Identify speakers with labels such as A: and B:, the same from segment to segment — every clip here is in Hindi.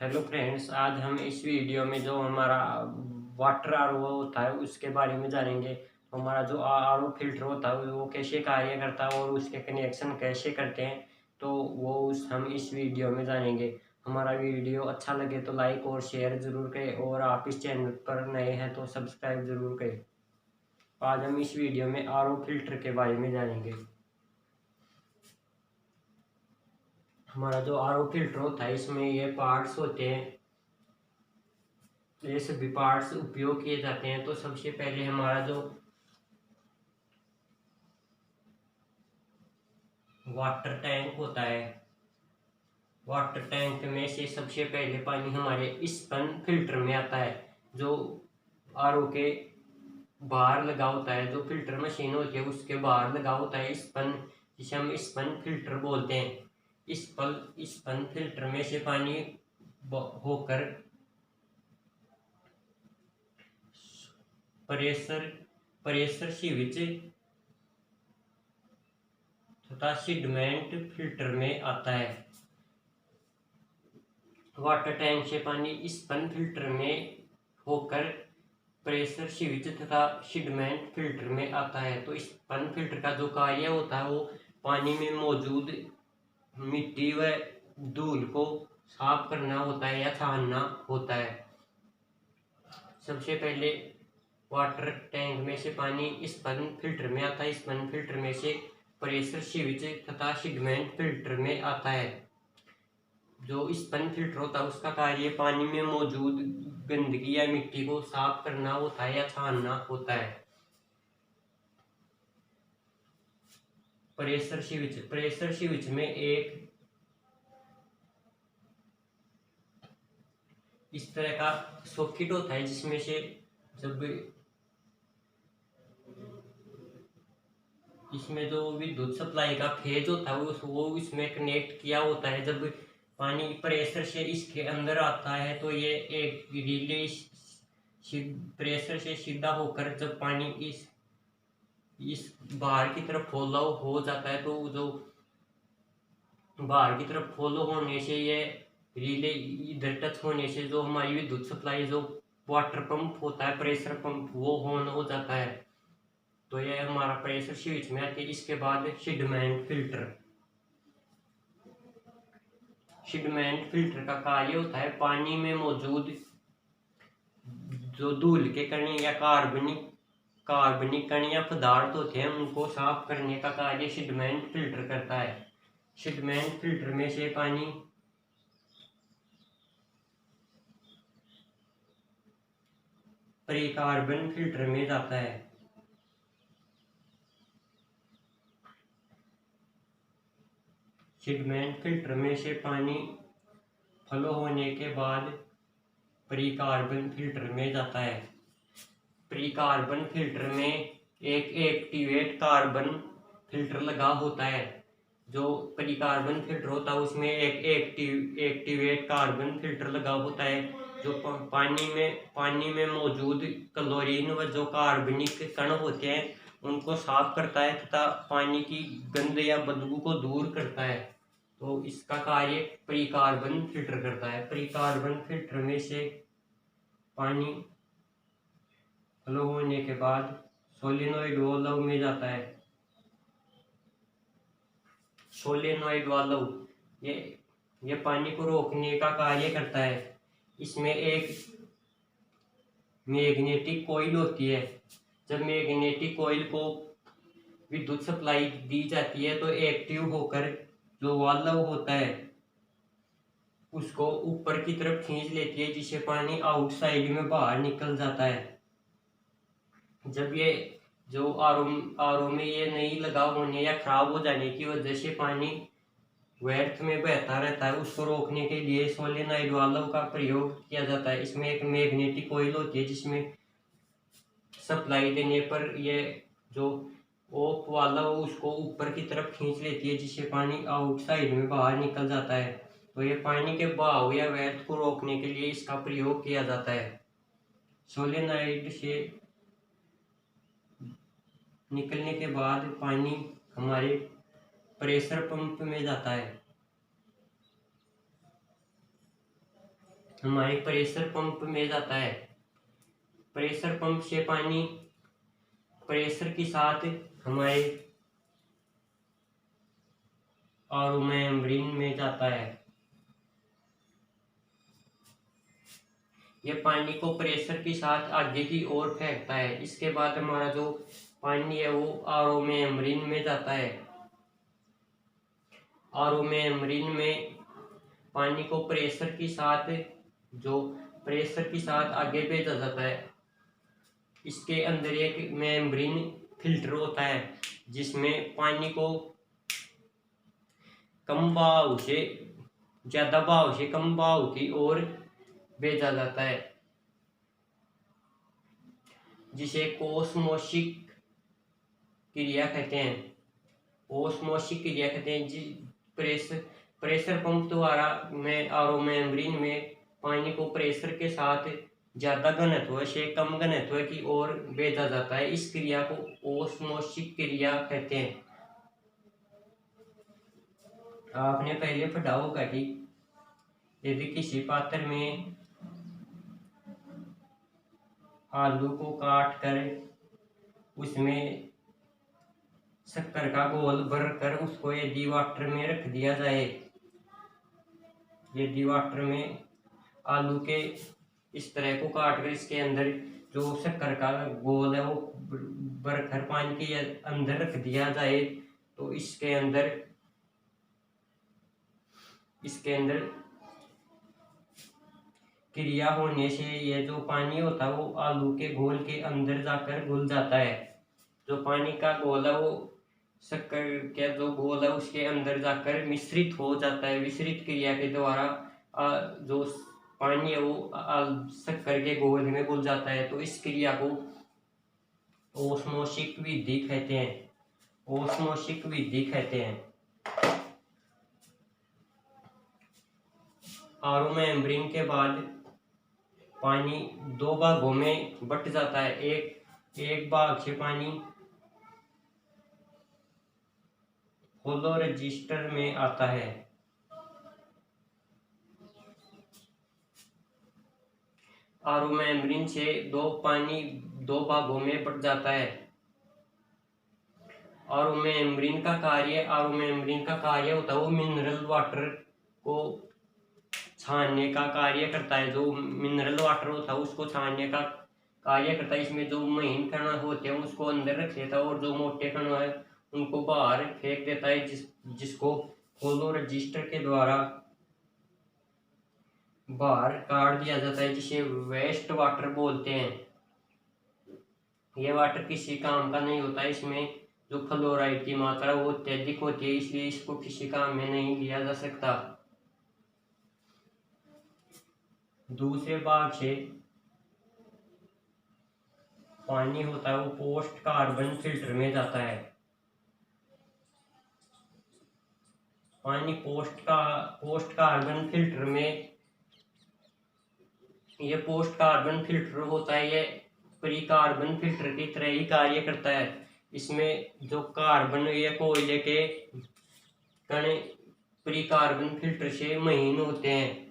A: हेलो फ्रेंड्स, आज हम इस वीडियो में जो हमारा वाटर आरओ होता है उसके बारे में जानेंगे। तो हमारा जो आरओ फिल्टर होता है वो कैसे कार्य करता है और उसके कनेक्शन कैसे करते हैं, तो हम इस वीडियो में जानेंगे। हमारा वीडियो अच्छा लगे तो लाइक और शेयर ज़रूर करें और आप इस चैनल पर नए हैं तो सब्सक्राइब ज़रूर करें। आज हम इस वीडियो में आरओ फिल्टर के बारे में जानेंगे। हमारा जो आरओ फिल्टर होता है इसमें ये पार्ट्स होते हैं, ये सभी पार्ट्स उपयोग किए जाते हैं। तो सबसे पहले हमारा जो वाटर टैंक होता है, वाटर टैंक में से सबसे पहले पानी हमारे स्पन फिल्टर में आता है, जो आरओ के बाहर लगा होता है। जो फिल्टर मशीन होती है उसके बाहर लगा होता है स्पन, जिसे हम स्पन फिल्टर बोलते हैं। स्पन फिल्टर में से पानी होकर प्रेशर प्रेशर स्विच तथा सीडमेंट फिल्टर में आता है। वाटर टैंक से पानी स्पन फिल्टर में होकर प्रेशर स्विच तथा सीडमेंट फिल्टर में आता है। तो स्पन फिल्टर का जो कार्य होता है वो पानी में मौजूद मिट्टी व धूल को साफ करना होता है या छानना होता है। सबसे पहले वाटर टैंक में से पानी स्पन फिल्टर में आता है, स्पन फिल्टर में से प्रेशर स्विच तथा सीडमेंट फिल्टर में आता है। जो स्पन फिल्टर होता है उसका कार्य पानी में मौजूद गंदगी या मिट्टी को साफ करना होता है या छानना होता है। प्रेशर स्विच में एक इस तरह का सॉकेट होता है, जिसमें से जब इसमें जो विद्युत सप्लाई का फेज होता है वो इसमें कनेक्ट किया होता है। जब पानी प्रेशर से इसके अंदर आता है तो ये एक रिले प्रेशर से सीधा होकर जब पानी इस बाहर की तरफ फॉलो हो जाता है, तो जो बाहर की तरफ फॉलो होने से ये रिले इधर टच होने से जो हमारी विद्युत सप्लाई, जो वाटर पंप होता है, प्रेशर पंप, वो ऑन हो जाता है। तो ये हमारा प्रेशर स्विच में आती है। इसके बाद सीडमेंट फिल्टर का कार्य होता है पानी में मौजूद जो धूल के कण या कार्बनिक कण या पदार्थ होते हैं उनको साफ करने का कार्य सीडमेंट फिल्टर करता है। सीडमेंट फिल्टर में से पानी प्रीकार्बन फिल्टर में जाता है। सीडमेंट फिल्टर में से पानी फ्लो होने के बाद प्रीकार्बन फिल्टर में जाता है। प्रीकार्बन फिल्टर में एक एक्टिवेट कार्बन फिल्टर लगा होता है। जो प्रीकार्बन फिल्टर होता है उसमें एक एक्टिवेट कार्बन फिल्टर लगा होता है, जो पानी में मौजूद क्लोरीन व जो कार्बनिक कण होते हैं उनको साफ करता है तथा पानी की गंध या बदबू को दूर करता है। तो इसका कार्य प्रीकार्बन फिल्टर करता है। प्रीकार्बन फिल्टर में से पानी फ्लो होने के बाद सोलेनोइड वाल्व में जाता है। सोलेनोइड वाल्व ये पानी को रोकने का कार्य करता है। इसमें एक मैग्नेटिक कॉइल होती है। जब मैग्नेटिक कॉइल को विद्युत सप्लाई दी जाती है तो एक्टिव होकर जो वाल्व होता है उसको ऊपर की तरफ खींच लेती है, जिससे पानी आउटसाइड में बाहर निकल जाता है। जब ये जो आरओ में ये नहीं लगा होने या खराब हो जाने की वजह से पानी व्यर्थ में बहता रहता है, उसको रोकने के लिए सोलेनोइड वाल्व का प्रयोग किया जाता है। इसमें एक मैग्नेटिक कॉइल होती है, जिसमें सप्लाई देने पर ये जो ऑफ वाल्व उसको ऊपर की तरफ खींच लेती है, जिससे पानी आउटसाइड में बाहर निकल जाता है। तो ये पानी के बहाव या व्यर्थ को रोकने के लिए इसका प्रयोग किया जाता है। सोलेनोइड से निकलने के बाद पानी हमारे प्रेशर पंप में जाता है। हमारे प्रेशर पंप में जाता है। प्रेशर पंप से पानी प्रेशर के साथ हमारे आरओ मेम्ब्रेन में जाता है। यह पानी को प्रेशर के साथ आगे की ओर फेंकता है। इसके बाद हमारा जो पानी है वो आरओ मेम्ब्रेन में जाता है। आरओ मेम्ब्रेन में पानी को प्रेशर के साथ आगे भेजा जाता है। इसके अंदर एक मेम्ब्रेन फिल्टर होता है जिसमें पानी को कम बहाव से ज्यादा बहाव से कम बहाव की ओर भेजा जाता है, जिसे ओस्मोसिस क्रिया कहते हैं। ओस्मोसिस क्रिया कहते हैं। प्रेशर पंप द्वारा में आरओ मेम्ब्रेन में पानी को प्रेशर के साथ ज्यादा घनत्व से कम घनत्व की ओर भेजा जाता है। इस क्रिया को ओस्मोसिस क्रिया कहते हैं। आपने पहले पढ़ा होगा कि यदि किसी पात्र में आलू को काट कर उसमें शक्कर का घोल भर कर उसको यदि वाटर में रख दिया जाए, यदि वाटर में आलू के इस तरह को काट कर इसके अंदर जो शक्कर का घोल है वो भर कर पानी के अंदर रख दिया जाए तो इसके अंदर क्रिया होने से यह जो पानी होता है वो आलू के घोल के अंदर जाकर घुल जाता है। जो पानी का घोल है वो शक्कर का जो घोल है उसके अंदर जाकर मिश्रित हो जाता है। मिश्रित क्रिया के द्वारा जो पानी है वो शक्कर के घोल में घुल जाता है। तो इस क्रिया को ओस्मोसिस विधि कहते हैं। ओस्मोसिस विधि कहते हैं। आरओ मेम्ब्रेन के बाद पानी दो भागों में बट जाता है। एक भाग से पानी होलो रजिस्टर में आता है। आरओ मेम्ब्रेन से पानी दो भागों में बट जाता है। आरओ मेम्ब्रेन का कार्य होता है वो मिनरल वाटर को छानने का कार्य करता है। जो मिनरल वाटर होता है उसको छानने का कार्य करता है। इसमें जो महीन कण होते हैं उसको अंदर रख देता है और जो मोटे कण है उनको बाहर फेंक देता है, जिसको होलो रजिस्टर के द्वारा बाहर काट दिया जाता है, जिसे वेस्ट वाटर बोलते हैं। यह वाटर किसी काम का नहीं होता है। इसमें जो फ्लोराइड की मात्रा वो अत्यधिक होती है, इसलिए इसको किसी काम में नहीं लिया जा सकता। दूसरे भाग से पानी होता है वो पोस्ट कार्बन फिल्टर में जाता है। पानी पोस्ट कार्बन फिल्टर में, ये पोस्ट कार्बन फिल्टर होता है, ये प्री कार्बन फिल्टर की तरह ही कार्य करता है। इसमें जो कार्बन या कोयले के कण प्री कार्बन फिल्टर से महीन होते हैं,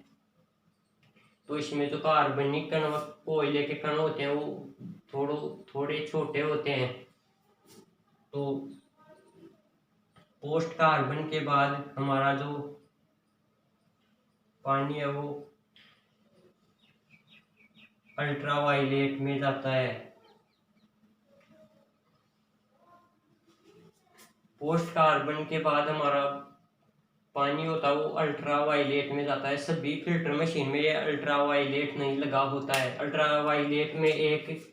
A: तो इसमें जो कार्बनिक कण कोयले के कण होते हैं वो थोड़े छोटे होते हैं। तो पोस्ट कार्बन के बाद हमारा जो पानी है वो अल्ट्रावायलेट में जाता है। पोस्ट कार्बन के बाद हमारा पानी होता है वो अल्ट्रावायलेट में जाता है। सभी फिल्टर मशीन में ये अल्ट्रावायलेट नहीं लगा होता है। अल्ट्रावायलेट में एक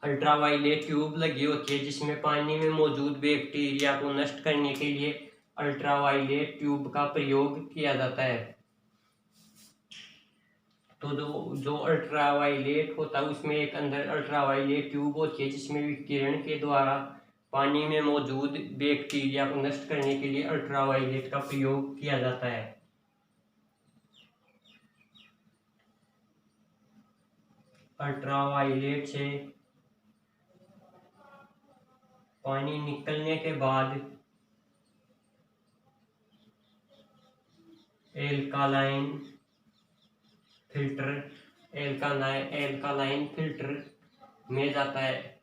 A: अल्ट्रावायलेट ट्यूब लगी होती है जिसमें पानी में मौजूद बैक्टीरिया को नष्ट करने के लिए अल्ट्रावायलेट ट्यूब का प्रयोग किया जाता है। तो जो अल्ट्रावायलेट होता है उसमें एक अंदर अल्ट्रावायलेट ट्यूब होती है जिसमें विकिरण के द्वारा पानी में मौजूद बैक्टीरिया को नष्ट करने के लिए अल्ट्रावायलेट का प्रयोग किया जाता है। अल्ट्रावायलेट से पानी निकलने के बाद एल्कालाइन फिल्टर एल्कालाइन फिल्टर में जाता है।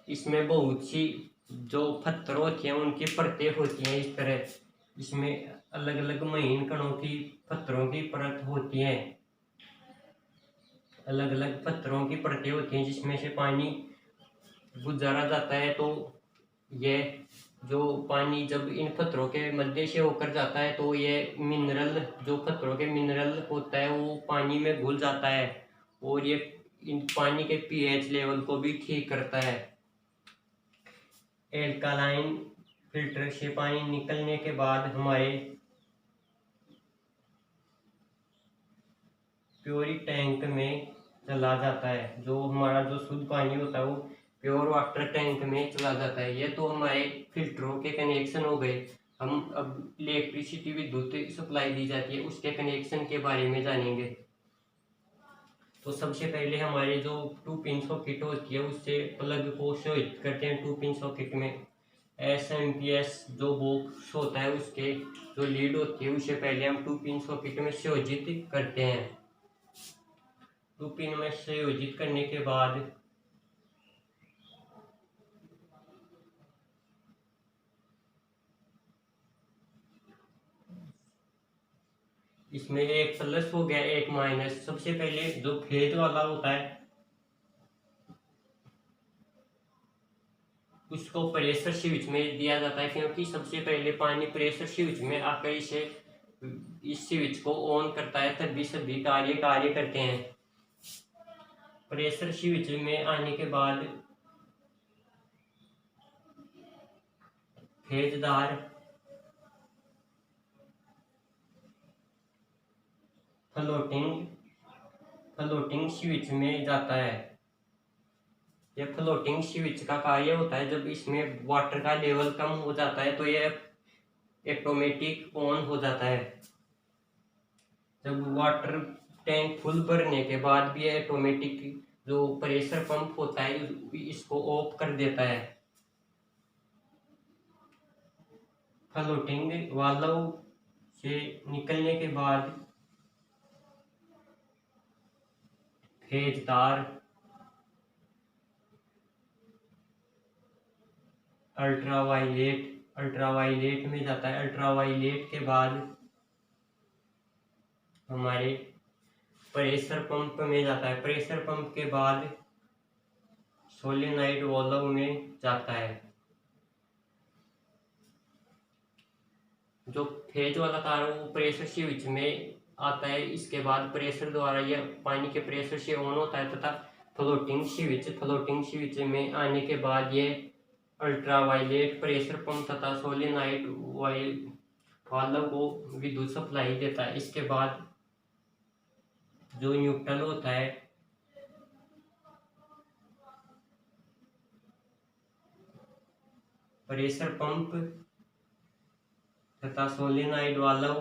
A: इसमें बहुत सी जो पत्थर होती हैं उनकी परतें होती हैं इस तरह। इसमें अलग अलग महीन कणों की पत्थरों की परत होती हैं, अलग अलग पत्थरों की परतें होती हैं जिसमें से पानी गुजारा जाता है। तो यह जो पानी जब इन पत्थरों के मध्य से होकर जाता है तो ये मिनरल जो पत्थरों के मिनरल होता है वो पानी में घुल जाता है और ये इन पानी के पीएच लेवल को भी ठीक करता है। एल्कालाइन फिल्टर से पानी निकलने के बाद हमारे प्योरिक टैंक में चला जाता है। जो हमारा जो शुद्ध पानी होता है वो प्योर वाटर टैंक में चला जाता है। ये तो हमारे फिल्टरों के कनेक्शन हो गए। हम अब इलेक्ट्रिसिटी विद्युत सप्लाई दी जाती है उसके कनेक्शन के बारे में जानेंगे। तो सबसे पहले हमारे जो 2 पिन सॉकेट होती है उससे प्लग को संयोजित करते हैं 2 पिन सॉकेट में। SMPS जो बॉक्स होता है उसके जो लीड होती है उसे पहले हम 2 पिन सॉकेट में संयोजित करते हैं। 2 पिन में संयोजित करने के बाद इसमें एक प्लस हो गया एक माइनस। सबसे पहले जो फेज वाला होता है उसको प्रेशर स्विच में दिया जाता है क्योंकि सबसे पहले पानी प्रेशर स्विच में आकर इसे इस स्विच को ऑन करता है तभी सभी कार्य करते हैं। प्रेशर स्विच में आने के बाद फेजदार फ्लोटिंग स्विच में जाता है। यह फ्लोटिंग स्विच का कार्य होता है जब इसमें वाटर का लेवल कम हो जाता है तो यह ऑटोमेटिक ऑन हो जाता है। जब वाटर टैंक फुल भरने के बाद भी यह ऑटोमेटिक जो प्रेशर पंप होता है इसको ऑफ कर देता है। फ्लोटिंग वाल्व से निकलने के बाद फेजदार अल्ट्रावायलेट में जाता है। अल्ट्रावायलेट के बाद हमारे प्रेशर पंप में जाता है। प्रेशर पंप के बाद सोलेनॉइड वाल्व में जाता है। जो फेज वाला तार है वो प्रेशर स्विच में आता है। इसके बाद प्रेशर द्वारा यह पानी के प्रेशर से ऑन होता है तथा फ्लोटिंग स्विच में आने के बाद ये अल्ट्रावायलेट प्रेशर पंप तथा सोलेनॉइड वाल्व को विद्युत सप्लाई देता है। इसके बाद जो न्यूट्रल होता है प्रेशर पंप तथा सोलेनॉइड वाल्व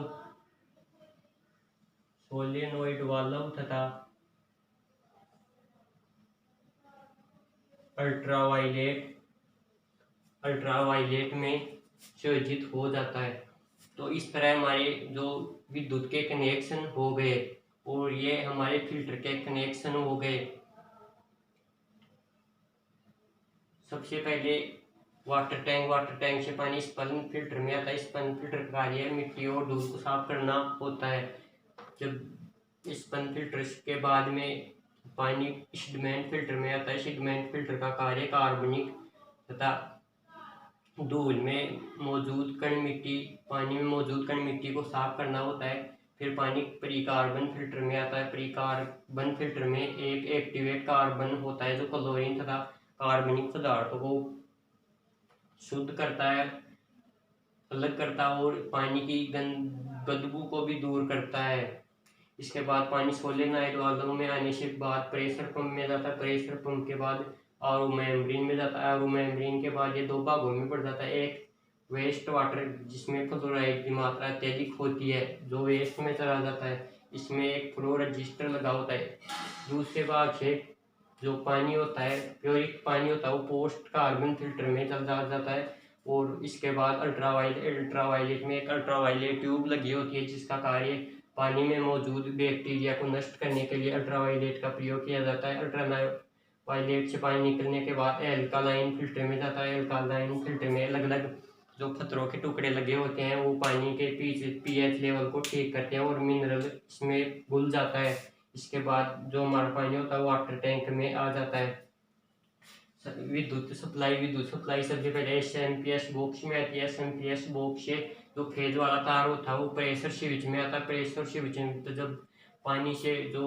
A: तथा अल्ट्रावायलेट में संयोजित हो जाता है। तो इस तरह हमारे जो विद्युत के कनेक्शन हो गए और ये हमारे फिल्टर के कनेक्शन हो गए। सबसे पहले वाटर टैंक से पानी स्पंज फिल्टर में आता है। स्पंज फिल्टर का कार्य मिट्टी और धूल को साफ करना होता है। जब स्पंज फिल्टर के बाद में पानी सीडमेंट फिल्टर में आता है। सीडमेंट फिल्टर का कार्य कार्बनिक तथा धूल में मौजूद पानी में मौजूद कण मिट्टी को साफ करना होता है। फिर पानी प्रीकार्बन फिल्टर में आता है। प्रीकार्बन फिल्टर में एक एक्टिवेट कार्बन होता है जो क्लोरीन तथा कार्बनिक पदार्थों को शुद्ध करता है, अलग करता है और पानी की बदबू को भी दूर करता है। इसके बाद पानी सोलेनॉइड वाल्व में आने से बाद प्रेशर पंप में जाता है। प्रेशर पंप के बाद आरओ मेम्ब्रेन में जाता है। आरओ मेम्ब्रेन के बाद ये 2 भागों में बढ़ जाता है। एक वेस्ट वाटर जिसमें फ्लोराइड की मात्रा अत्यधिक होती है जो वेस्ट में चला जाता है। इसमें एक फ्लो रजिस्टर लगा होता है। दूसरे भाग से जो पानी होता है प्योरिक पानी होता है वो पोस्ट कार्बन फिल्टर में चल जाता है। और इसके बाद अल्ट्रावायलेट में एक अल्ट्रावायलेट ट्यूब लगी होती है जिसका कार्य पानी में मौजूद बैक्टीरिया को नष्ट करने के लिए अल्ट्रावायलेट का प्रयोग किया जाता है। अल्ट्रावायलेट से पानी निकलने के बाद एल्कालाइन फिल्टर में जाता है। एल्कालाइन फिल्टर में अलग अलग जो पत्थरों के टुकड़े लगे होते हैं वो पानी के पीएच लेवल को ठीक करते हैं और मिनरल इसमें घुल जाता है। इसके बाद जो हमारा पानी होता है वाटर टैंक में आ जाता है। विद्युत सप्लाई सबसे पहले एसएमपीएस बॉक्स में आती है। एसएमपीएस बॉक्स से जो फेज वाला तार होता है वो प्रेशर स्विच में आता है। प्रेशर स्विच में तो जब पानी से जो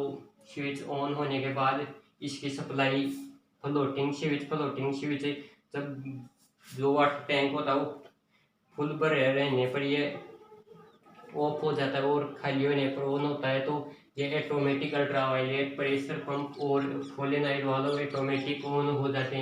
A: स्विच ऑन होने के बाद इसकी सप्लाई फ्लोटिंग स्विच जब जो वाटर टैंक होता है वो फुल भरे रहने पर ये ऑफ हो जाता है और खाली होने पर ऑन होता है। तो ये ऑटोमेटिक अल्ट्रावायलेट प्रेशर पंप और सोलेनॉइड वाल्व ऑटोमेटिक ऑन हो जाते हैं।